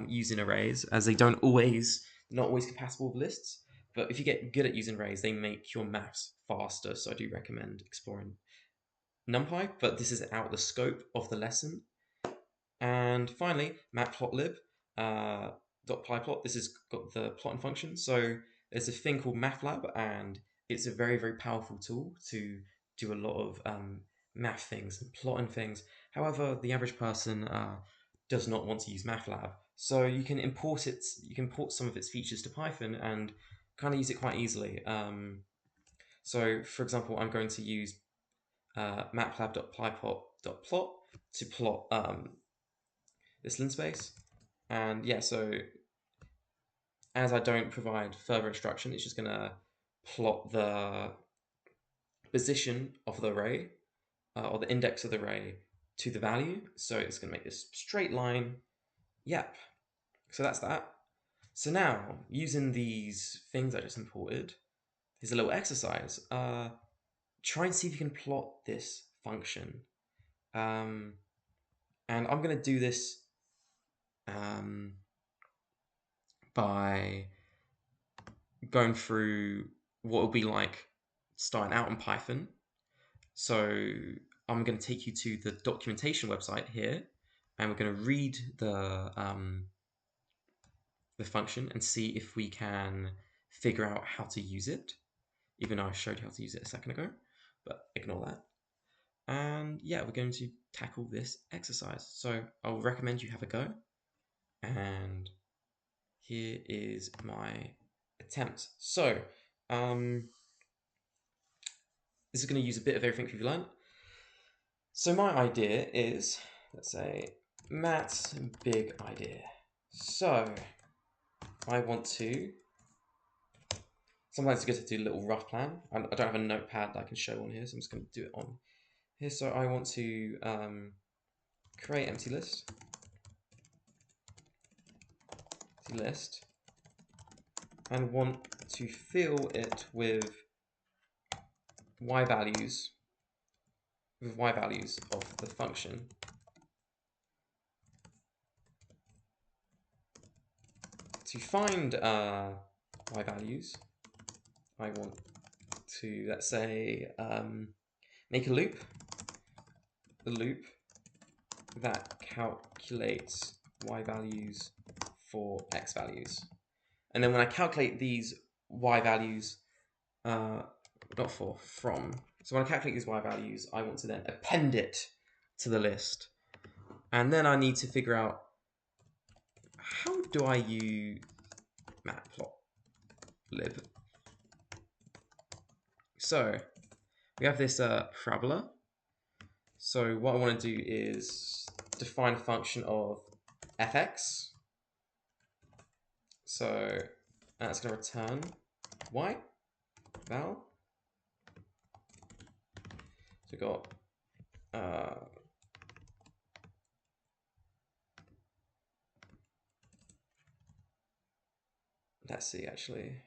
A: using arrays, as they not always compatible with lists. But if you get good at using arrays, they make your maths faster. So I do recommend exploring NumPy, but this is out the scope of the lesson. And finally, matplotlib .plyplot. This has got the plotting function. So there's a thing called MathLab, and it's a very, very powerful tool to do a lot of math things and plotting things. However, the average person does not want to use MathLab. So you can import it. You can import some of its features to Python and kind of use it quite easily. So, for example, I'm going to use matlab.plyplot.plot to plot this linspace. And yeah, so as I don't provide further instruction, it's just going to plot the position of the array or the index of the array to the value. So it's going to make this straight line. Yep. So that's that. So now, using these things I just imported, here's a little exercise. Try and see if you can plot this function. And I'm going to do this by going through what will be like starting out in Python. So I'm going to take you to the documentation website here, and we're going to read the function and see if we can figure out how to use it, even though I showed you how to use it a second ago, but ignore that. And yeah, we're going to tackle this exercise. So I'll recommend you have a go. And here is my attempt. So this is going to use a bit of everything we've learned. So my idea is, let's say, Matt's big idea. So I want to, sometimes it's good to do a little rough plan. I don't have a notepad that I can show on here, so I'm just going to do it on here. So I want to create empty list, and want to fill it with y values of the function. To find y values, I want to, let's say, make a loop, the loop that calculates y values for x values. And then when I calculate these y values, from. So when I calculate these y values, I want to then append it to the list. And then I need to figure out, how do I use matplotlib? So we have this parabola. So what I want to do is define a function of fx. So that's going to return y val. So we've got let's see, actually.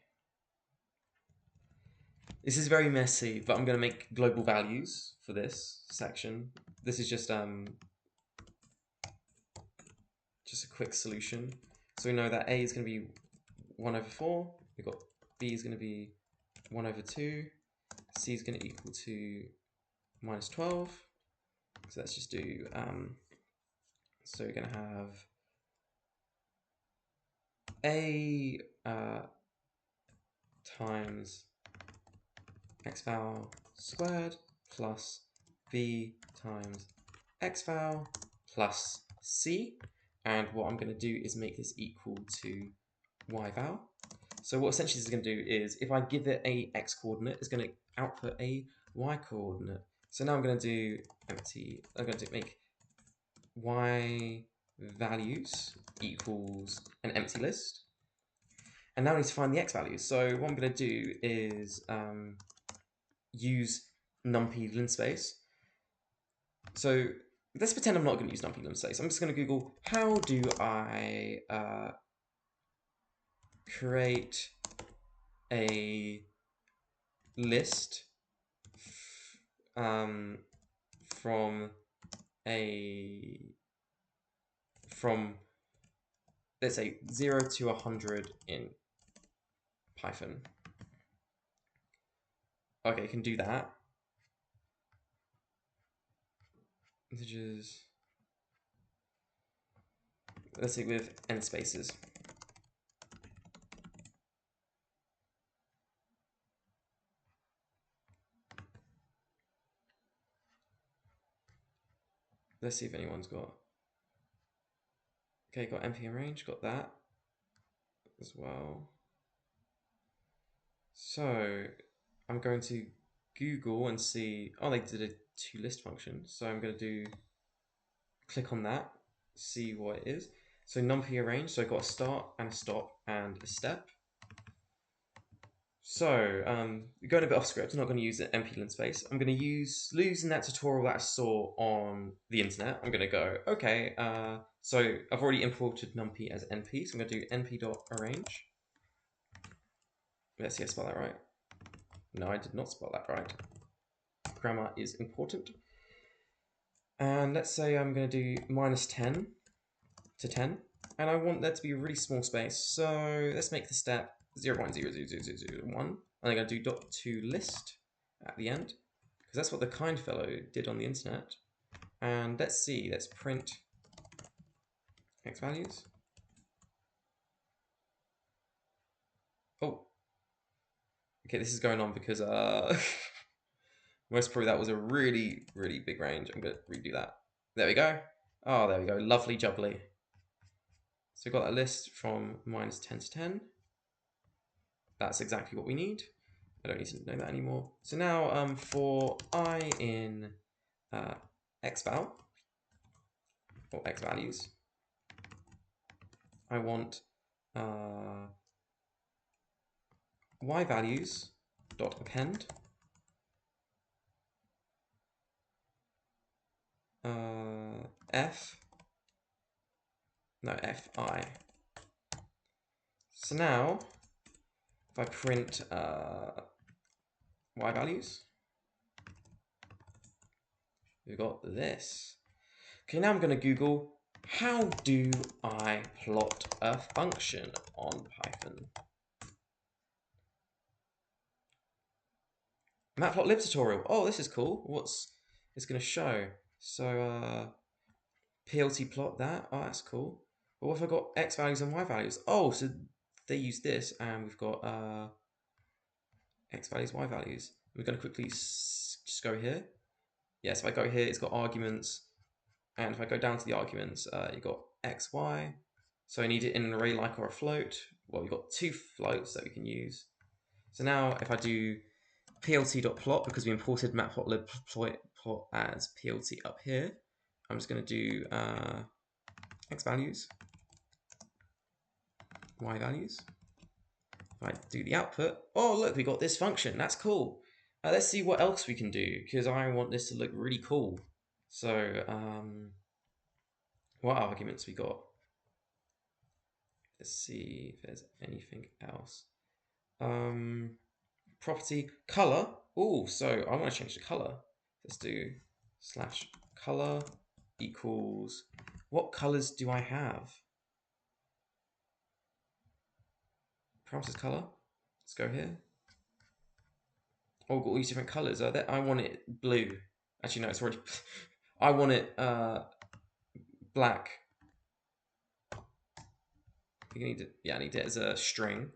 A: This is very messy, but I'm going to make global values for this section. This is just a quick solution. So we know that a is going to be 1 over 4. We've got b is going to be 1 over 2. C is going to equal to minus 12. So let's just do, so we're going to have a times x val squared plus b times x val plus c. And what I'm going to do is make this equal to y val. So what essentially this is going to do is, if I give it a x coordinate, it's going to output a y coordinate. So now I'm going to do empty, I'm going to make y values equals an empty list. And now I need to find the x values. So what I'm going to do is use numpy linspace. So let's pretend I'm not going to use numpy linspace. I'm just going to Google, how do I create a list from let's say 0 to 100 in Python. Okay, you can do that. Integers. Let's see, with n spaces. Let's see if anyone's got. Okay, got npm range, got that as well. So I'm going to Google and see, oh, they did a toList function. So I'm going to click on that, see what it is. So numpy arrange, so I've got a start and a stop and a step. So going a bit off script, I'm not going to use an np linspace. I'm going to using that tutorial that I saw on the internet. I'm going to go, okay, so I've already imported numpy as np, so I'm going to do np.arrange. Let's see if I spell that right. No, I did not spell that right. Grammar is important. And let's say I'm going to do minus 10 to 10. And I want that to be a really small space. So let's make the step 0.00001. And I'm going to do .toList at the end, because that's what the kind fellow did on the internet. And let's see, let's print x values. Oh, okay, this is going on because most probably that was a really, really big range. I'm going to redo that. There we go. Oh, there we go. Lovely jubbly. So we've got a list from minus 10 to 10. That's exactly what we need. I don't need to know that anymore. So now for I in xval, or x values, I want y values dot append fi. So now if I print y values, we've got this. Okay, now I'm going to Google, how do I plot a function on Python? Matplotlib tutorial. Oh, this is cool. What's it's going to show? So, PLT plot that. Oh, that's cool. But what if I got X values and Y values? Oh, so they use this, and we've got X values, Y values. We're going to quickly just go here. Yeah, so if I go here, it's got arguments. And if I go down to the arguments, you've got X, Y. So I need it in an array like or a float. Well, we've got two floats that we can use. So now if I do plt.plot, because we imported matplotlib plot as plt up here, I'm just going to do X values, Y values. If I do the output, oh look, we got this function. That's cool. Let's see what else we can do, because I want this to look really cool. So what arguments we got? Let's see if there's anything else. Property color. Oh, so I want to change the color. Let's do /color equals. What colors do I have? Parameters color. Let's go here. Oh, got all these different colors. I want it blue. Actually, no, it's already. I want it black. You need it. Yeah, I need it as a string.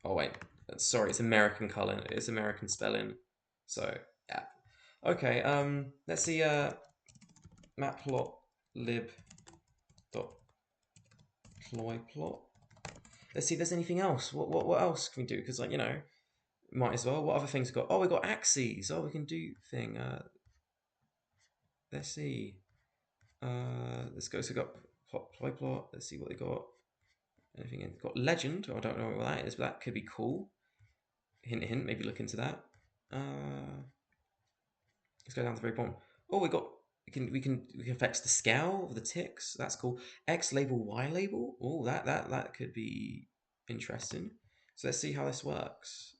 A: Oh wait, sorry, it's American color. It's American spelling. So yeah. Okay. Let's see. Matplotlib dot ploy plot. Let's see if there's anything else. What else can we do? Because, like, you know, might as well. What other things we got? Oh, we got axes. Oh, we can do thing. Let's see. Let's go. So we got ploy plot. Let's see what they got. Anything in? Got legend. Oh, I don't know what that is, but that could be cool. Hint, hint. Maybe look into that. Let's go down to the very bottom. Oh, we can affect the scale of the ticks. That's cool. X label, Y label. Oh, that could be interesting. So let's see how this works.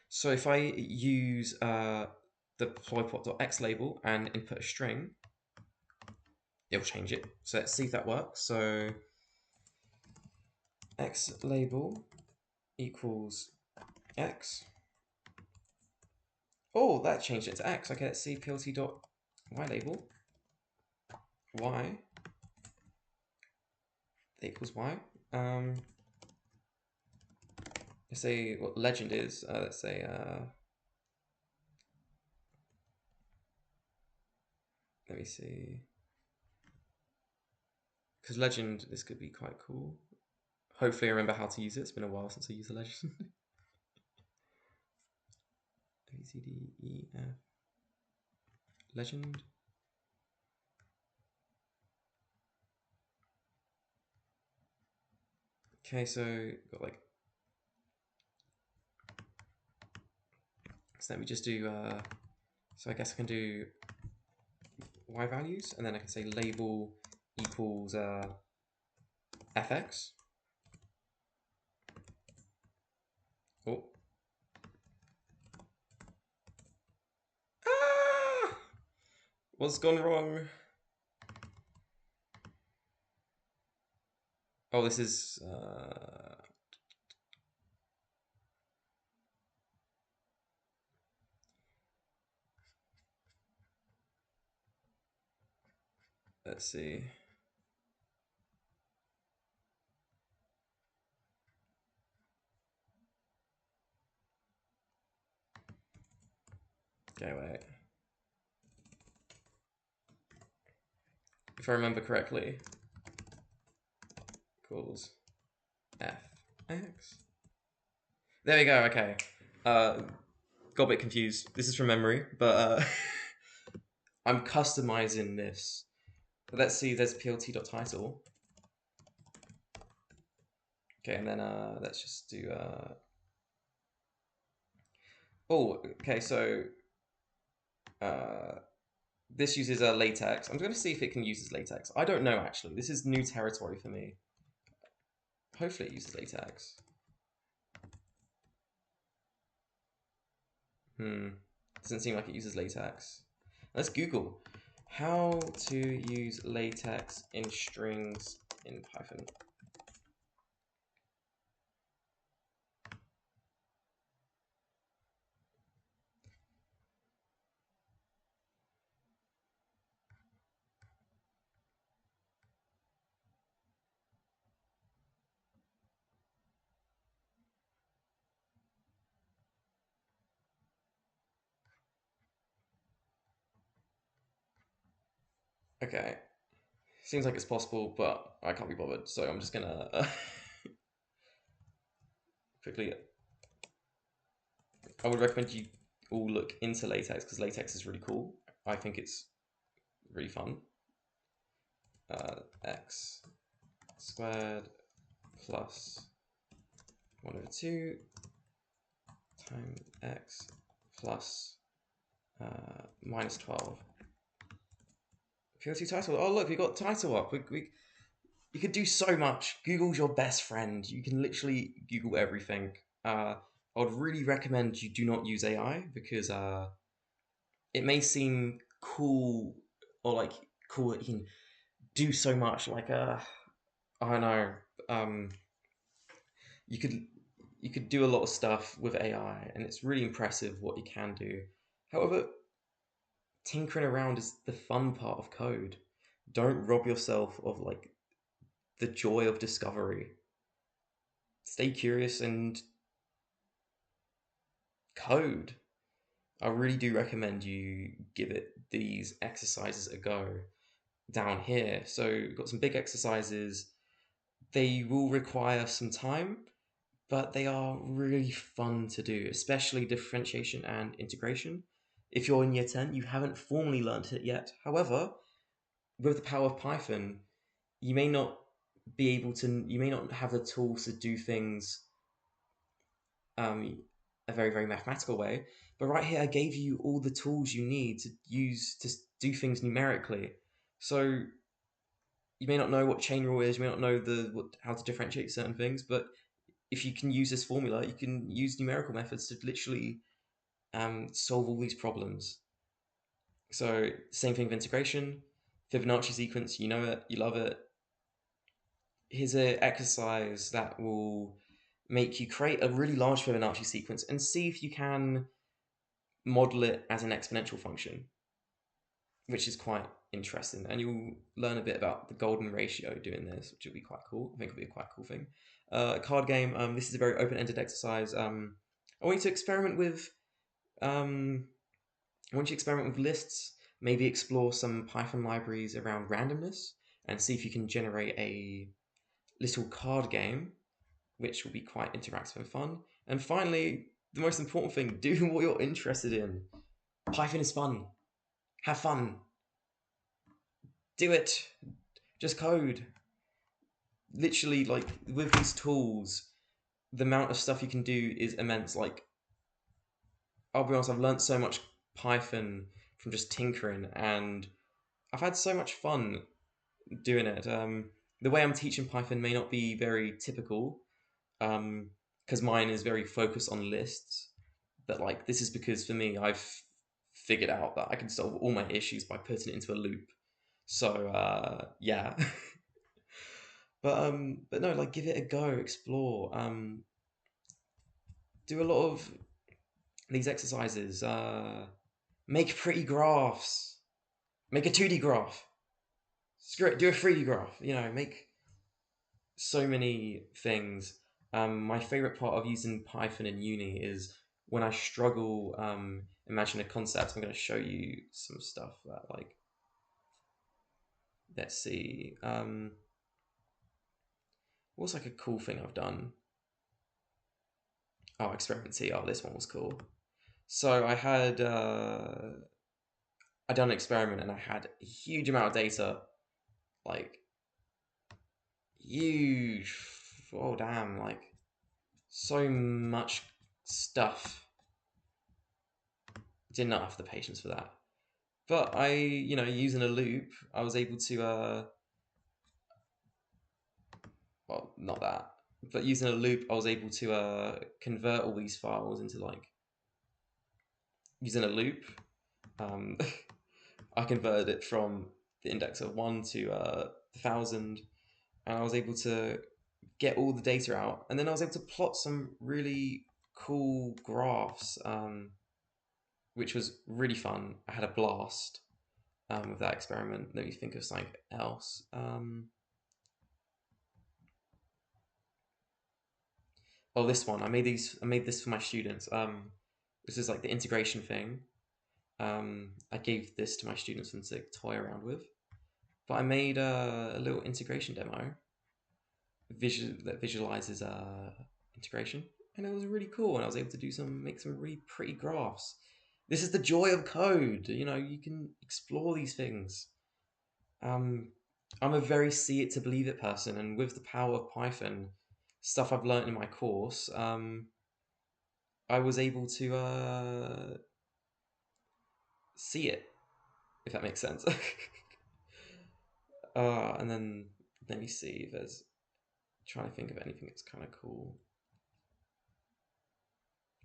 A: So if I use the ployplot.x label and input a string, it'll change it. So let's see if that works. So X label equals X. Oh, that changed it to X. Okay, let's see plt.y label. Y equals Y. Let's say what legend is. Let's say let me see. Because legend, this could be quite cool. Hopefully I remember how to use it. It's been a while since I used the legend. A, C, D, E, F. Legend. Okay, so got like. So let me just do. So I guess I can do Y values, and then I can say label equals FX. Oh. Ah! What's gone wrong? Oh, this is. Let's see. Okay, wait. If I remember correctly, equals fx. There we go. Okay. Got a bit confused. This is from memory, but I'm customizing this. Let's see. There's plt.title. Okay, and then let's just do. Oh, okay. So this uses a latex. I'm going to see if it can use latex. I don't know actually. This is new territory for me. Hopefully it uses latex. Doesn't seem like it uses latex. Let's Google how to use latex in strings in Python. Okay. Seems like it's possible, but I can't be bothered, so I'm just gonna quickly. I would recommend you all look into latex because latex is really cool. I think it's really fun. X squared plus 1 over 2 times x plus minus 12. PLT title. Oh, look, we got title up. You could do so much. Google's your best friend. You can literally Google everything. I would really recommend you do not use AI because it may seem cool or like cool that you can do so much. Like I don't know. Um, you could you could do a lot of stuff with AI, and it's really impressive what you can do. However, tinkering around is the fun part of code. Don't rob yourself of like the joy of discovery. Stay curious and code. I really do recommend you give it these exercises a go down here. So we've got some big exercises. They will require some time, but they are really fun to do, especially differentiation and integration. If you're in year 10, you haven't formally learned it yet. However, with the power of Python, you may not you may not have the tools to do things a very, very mathematical way. But right here, I gave you all the tools you need to use to do things numerically. So you may not know what chain rule is, you may not know how to differentiate certain things, but if you can use this formula, you can use numerical methods to literally solve all these problems. So same thing with integration, Fibonacci sequence, you know it, you love it. Here's an exercise that will make you create a really large Fibonacci sequence and see if you can model it as an exponential function, which is quite interesting. And you'll learn a bit about the golden ratio doing this, which will be quite cool. I think it'll be a quite cool thing. A card game. This is a very open-ended exercise. I want you to experiment with. I want you to experiment with lists. Maybe explore some Python libraries around randomness and see if you can generate a little card game, which will be quite interactive and fun. And finally, the most important thing: do what you're interested in. Python is fun. Have fun. Do it. Just code. Literally, like with these tools, the amount of stuff you can do is immense. Like, I'll be honest, I've learned so much Python from just tinkering, and I've had so much fun doing it. The way I'm teaching Python may not be very typical, because mine is very focused on lists. But like, this is because for me, I've figured out that I can solve all my issues by putting it into a loop. So yeah. But no, like give it a go, explore. Do a lot of these exercises. Make pretty graphs. Make a 2D graph. Screw it, do a 3D graph. You know, make so many things. My favorite part of using Python in uni is when I struggle imagine a concept. I'm going to show you some stuff that like. Let's see. What's like a cool thing I've done? Oh, experiment T. Oh, this one was cool. So I done an experiment and I had a huge amount of data, like huge. Oh damn! Like so much stuff. Did not have the patience for that. But using a loop, I was able to well, not that, but using a loop, I was able to convert all these files into like using a loop. Um, I converted it from the index of 1 to 1,000, and I was able to get all the data out, and then I was able to plot some really cool graphs, which was really fun. I had a blast with that experiment. Let me think of something else. Oh, this one. I made this for my students. This is like the integration thing. I gave this to my students and to toy around with. But I made a little integration demo that visualizes integration, and it was really cool. And I was able to make some really pretty graphs. This is the joy of code. You know, you can explore these things. I'm a very see it to believe it person, and with the power of Python, stuff I've learned in my course, I was able to see it, if that makes sense. And then let me see if there's trying to think of anything that's kind of cool.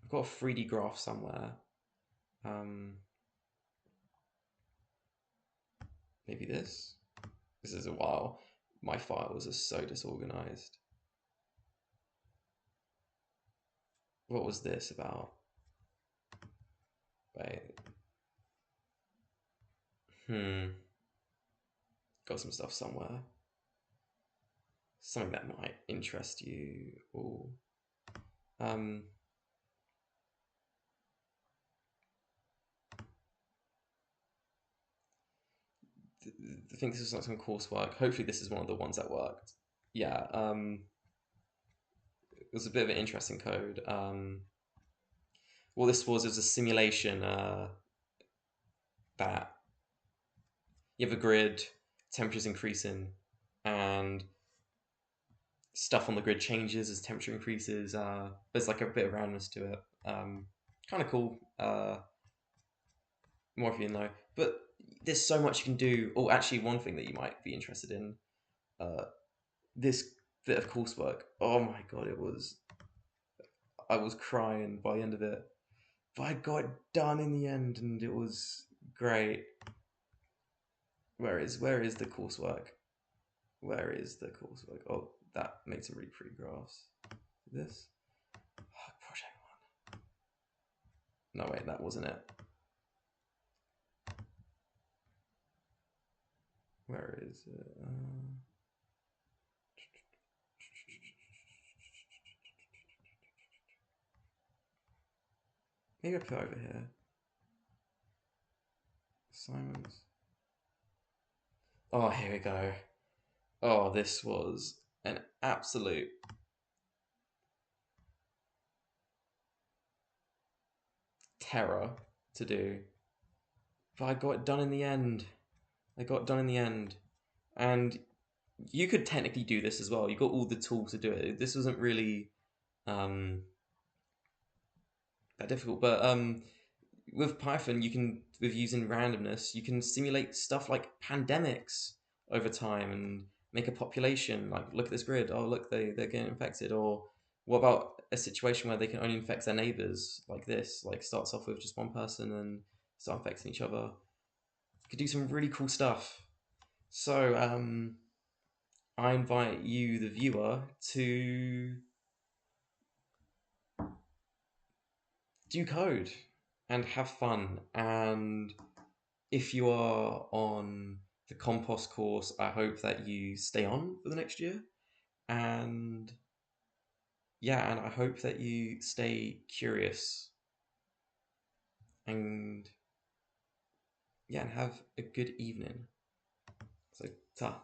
A: I've got a 3D graph somewhere. Maybe this. This is a while. My files are so disorganized. What was this about? Wait. Got some stuff somewhere. Something that might interest you all. I think this is like some coursework. Hopefully this is one of the ones that worked. Yeah, it was a bit of an interesting code. What this was a simulation that you have a grid, temperature's increasing, and stuff on the grid changes as temperature increases. There's like a bit of randomness to it. Kind of cool. More if you know. But there's so much you can do. Oh, actually, one thing that you might be interested in. This bit of coursework. Oh my god, I was crying by the end of it. But I got it done in the end, and it was great. Where is the coursework? Where is the coursework? Oh, that made some really pretty graphs. This project one. No wait, that wasn't it. Where is it? Maybe I put it over here. Assignments. Oh, here we go. Oh, this was an absolute terror to do. But I got it done in the end. And you could technically do this as well. You got all the tools to do it. This wasn't really that difficult. But with Python, you can, with using randomness, you can simulate stuff like pandemics over time and make a population. Like, look at this grid. Oh, look, they're getting infected. Or what about a situation where they can only infect their neighbors, like this? Like, starts off with just one person and start infecting each other. You could do some really cool stuff. So, I invite you, the viewer, to do code and have fun. And if you are on the compost course, I hope that you stay on for the next year. And yeah, and I hope that you stay curious and yeah, and have a good evening. So, ta.